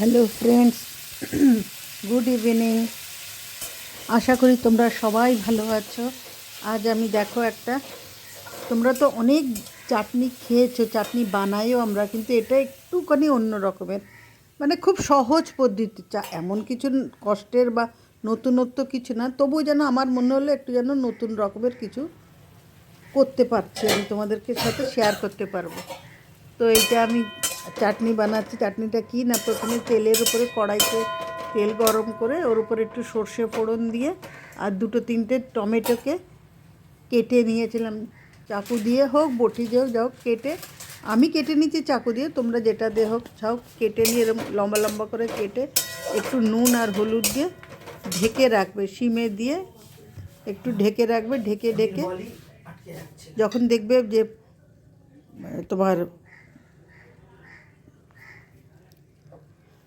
Hello friends, good evening. আশা করি তোমরা সবাই ভালো আছো। আজ আমি দেখো তোমরা তো অনেক চাটনি খেয়েছো, চাটনি বানাইও আমরা, কিন্তু এটা একটুখানি অন্য রকমের, মানে খুব সহজ পদ্ধতি। এমন কিছু কষ্টের বা নতুনত্ব কিছু না, তবুও যেন আমার মনে হলো একটু যেন নতুন রকমের কিছু করতে পারছি, আমি তোমাদেরকে সাথে শেয়ার করতে পারবো। তো এইটা আমি চাটনি বানাচ্ছি। চাটনিটা কি না, প্রথমে তেলের উপরে কড়াইতে তেল গরম করে ওর উপরে একটু সর্ষে ফোড়ন দিয়ে আর দুটো তিনটে টমেটোকে কেটে নিয়েছিলাম, চাকু দিয়ে হোক বটি দিয়ে হোক, যাও কেটে, আমি কেটে নিয়েছি চাকু দিয়ে, তোমরা যেটা দিয়ে হোক চাও কেটে নিয়ে এরকম লম্বা লম্বা করে কেটে একটু নুন আর হলুদ দিয়ে ঢেকে রাখবে, সিমে দিয়ে একটু ঢেকে রাখবে। ঢেকে ঢেকে যখন দেখবে যে তোমার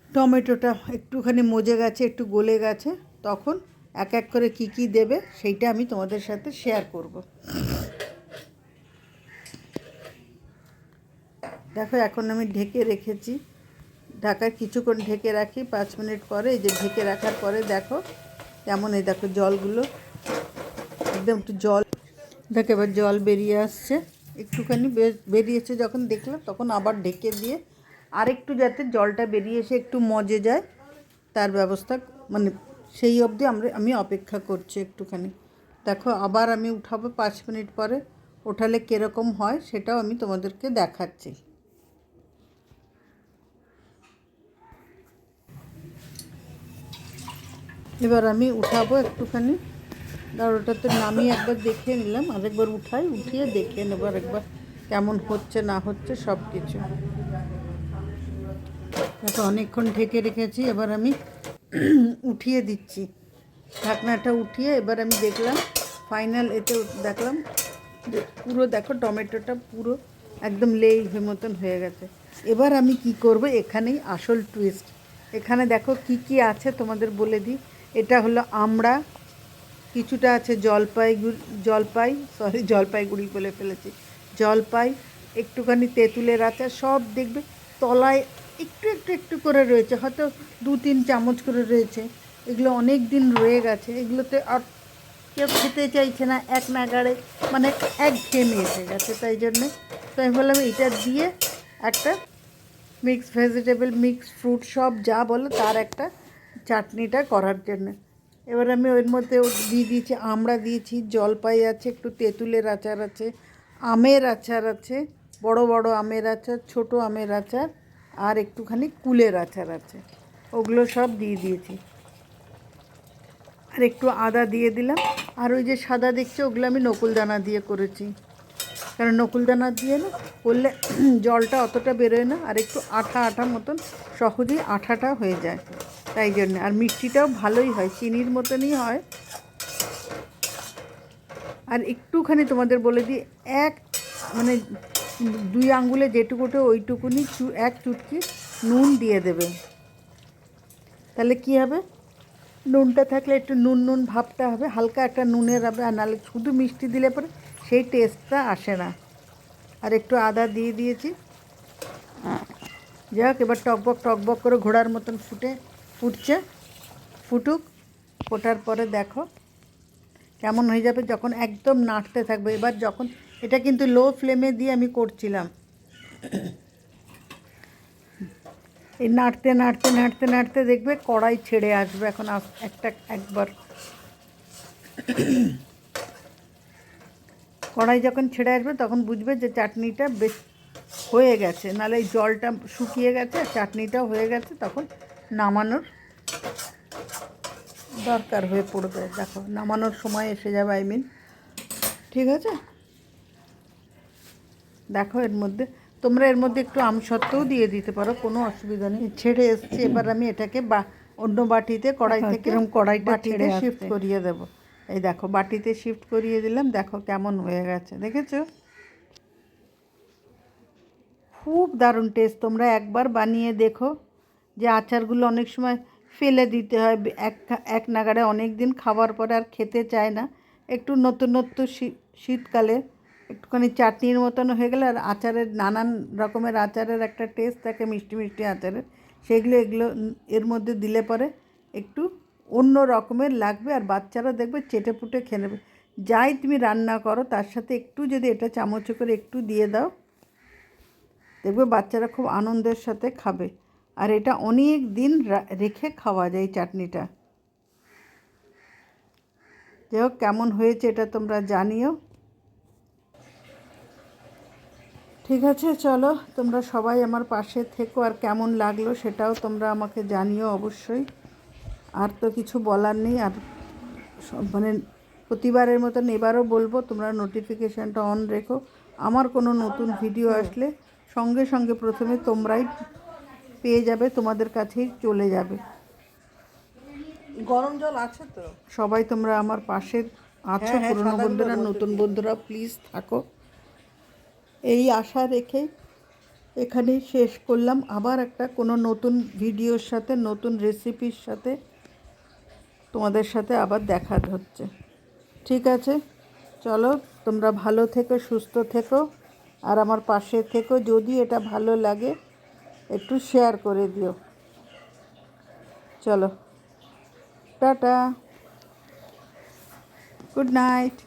টমেটোটা একটুখানি মজে গেছে, একটু গলে গেছে, তখন এক এক করে কি কি দেবে সেইটা আমি তোমাদের সাথে শেয়ার করব। দেখো এখন আমি ঢেকে রেখেছি, ঢাকায় কিছুক্ষণ ঢেকে রাখি, 5 মিনিট পরে এই যে ঢেকে রাখার পরে দেখো কেমন, এই দেখো জলগুলো একদম একটু জল, দেখো এবার জল বেরিয়ে আসছে, একটুখানি বেরিয়েছে। যখন দেখলাম তখন আবার ঢেকে দিয়ে আরেকটু যাতে জলটা বেরিয়ে এসে একটু মজে যায় তার ব্যবস্থা, মানে সেই অবধি আমি অপেক্ষা করছি একটুখানি। দেখো আবার আমি উঠাবো 5 মিনিট পরে, ওঠালে কীরকম হয় সেটাও আমি তোমাদেরকে দেখাচ্ছি। এবার আমি উঠাবো একটুখানি, আর ওটাতে নামিয়ে একবার দেখে নিলাম, আরেকবার উঠিয়ে দেখে নেবো একবার কেমন হচ্ছে না হচ্ছে সব কিছু। দেখো অনেকক্ষণ ঢেকে রেখেছি, এবার আমি উঠিয়ে দিচ্ছি ঢাকনাটা উঠিয়ে। এবার আমি দেখলাম ফাইনাল, এতে দেখলাম যে পুরো দেখো টমেটোটা পুরো একদম লেই মতন হয়ে গেছে। এবার আমি কি করব, এখানেই আসল টুইস্ট। এখানে দেখো কি কি আছে তোমাদের বলে দিই। এটা হলো আমড়া, কিছুটা আছে জলপাইগুড়ি বলে ফেলেছি, জলপাই, একটুখানি তেঁতুলের আচার, সব দেখবে তলায় একটু একটু একটু করে রয়েছে, হয়তো 2-3 চামচ করে রয়েছে। এগুলো অনেক দিন রয়ে গেছে, এগুলোতে আর কেউ খেতে চাইছে না, এক নাগাড়ে মানে একঘেয়েমি এসে গেছে। তাই জন্যে তো আমি বললাম এটা দিয়ে একটা মিক্স ভেজিটেবল, মিক্স ফ্রুট, সব যা বলো তার একটা চাটনিটা করার জন্য। এবার আমি ওর মধ্যে দিয়ে দিয়েছি, আমড়া দিয়েছি, জলপাই আছে, একটু তেঁতুলের আচার আছে, আমের আচার আছে, বড় বড় আমের আচার, ছোট আমের আচার, আর একটুখানি কুলের আচার আছে, ওগুলো সব দিয়ে দিয়েছি। আর একটু আদা দিয়ে দিলাম। আর ওই যে সাদা দেখছো ওগুলো আমি নকুলদানা দিয়ে করেছি, কারণ নকুলদানা দিয়ে না করলে জলটা অতটা বেরোয় না, আর একটু আঠা আঠা মতন সহজেই আঠাটা হয়ে যায়, তাই জন্য। আর মিষ্টিটাও ভালোই হয়, চিনির মতনই হয়। আর একটুখানি তোমাদের বলে দিই, মানে 2 আঙ্গুলে যেটুকুটো ওইটুকুনি এক চুটকি নুন দিয়ে দেবে, তাহলে কী হবে, নুনটা থাকলে একটু নুন নুন ভাবটা হবে, হালকা একটা নুনের হবে, আর নাহলে শুধু মিষ্টি দিলে পরে সেই টেস্টটা আসে না। আর একটু আদা দিয়ে দিয়েছি। যাক এবার টকবক করে ঘোড়ার মতন ফুটছে, ফুটুক, ফোটার পরে দেখো কেমন হয়ে যাবে, যখন একদম নাড়তে থাকবে। এবার যখন এটা কিন্তু লো ফ্লেমে দিয়ে আমি করছিলাম, এই নাড়তে নাড়তে নাড়তে নাড়তে দেখবে কড়াই ছেড়ে আসবে। এখন একবার কড়াই যখন ছেড়ে আসবে তখন বুঝবে যে চাটনিটা বেশ হয়ে গেছে, নাহলে এই জলটা শুকিয়ে গেছে, চাটনিটাও হয়ে গেছে, তখন নামানোর দরকার হয়ে পড়বে। দেখো নামানোর সময় এসে যাবে, ঠিক আছে। দেখো তোমরা এর মধ্যে একটু আমসত্ত্বও দিয়ে দিতে পারো, কোনো অসুবিধা নেই। ছেড়ে এসছে, এবার আমি এটাকে অন্য বাটিতে কড়াই থেকে কড়াইটা ছেড়ে শিফট করিয়ে দেবো। এই দেখো বাটিতে শিফট করিয়ে দিলাম, দেখো কেমন হয়ে গেছে, দেখেছো? খুব দারুণ টেস্ট, তোমরা একবার বানিয়ে দেখো। যে আচারগুলো অনেক সময় ফেলে দিতে হয়, এক নাগাড়ে অনেক দিন খাওয়ার পরে আর খেতে চায় না, একটু নতুনত্ব শীতকালে একটুখানি চাটনির মতন হয়ে গেলে, আর আচারের নানান রকমের আচারের একটা টেস্ট থাকে, মিষ্টি মিষ্টি আচারের, এগুলো এর মধ্যে দিলে পরে একটু অন্য রকমের লাগবে, আর বাচ্চারা দেখবে চেটেপুটে খেয়ে নেবে। যাই তুমি রান্না করো তার সাথে একটু যদি এটা চামচে করে একটু দিয়ে দাও, দেখবে বাচ্চারা খুব আনন্দের সাথে খাবে। আর এটা অনেক দিন রেখে খাওয়া যায় এই চাটনিটা। যাই হোক, কেমন হয়েছে এটা তোমরা জানিও। ঠিক আছে, চলো তোমরা সবাই আমার পাশে থেকো, আর কেমন লাগলো সেটাও তোমরা আমাকে জানিও অবশ্যই। আর তো কিছু বলার নেই। আর মানে প্রতিবারের মতন এবারও বলবো, তোমরা নোটিফিকেশানটা অন রেখো। আমার কোনো নতুন ভিডিও আসলে সঙ্গে সঙ্গে প্রথমে তোমরাই পেয়ে যাবে, তোমাদের কাছেই চলে যাবে। গরম জল আছে তো? সবাই তোমরা আমার পাশে আছো, পুরনো বন্ধুরা, নতুন বন্ধুরা, প্লিজ থাকো। এই আশা রেখে এখানেই শেষ করলাম। আবার একটা কোনো নতুন ভিডিওর সাথে, নতুন রেসিপির সাথে তোমাদের সাথে আবার দেখা হচ্ছে। ঠিক আছে, চলো তোমরা ভালো থেকো, সুস্থ থেকো, আর আমার পাশে থেকো। যদি এটা ভালো লাগে একটু শেয়ার করে দিও। চলো, টাটা, গুড নাইট।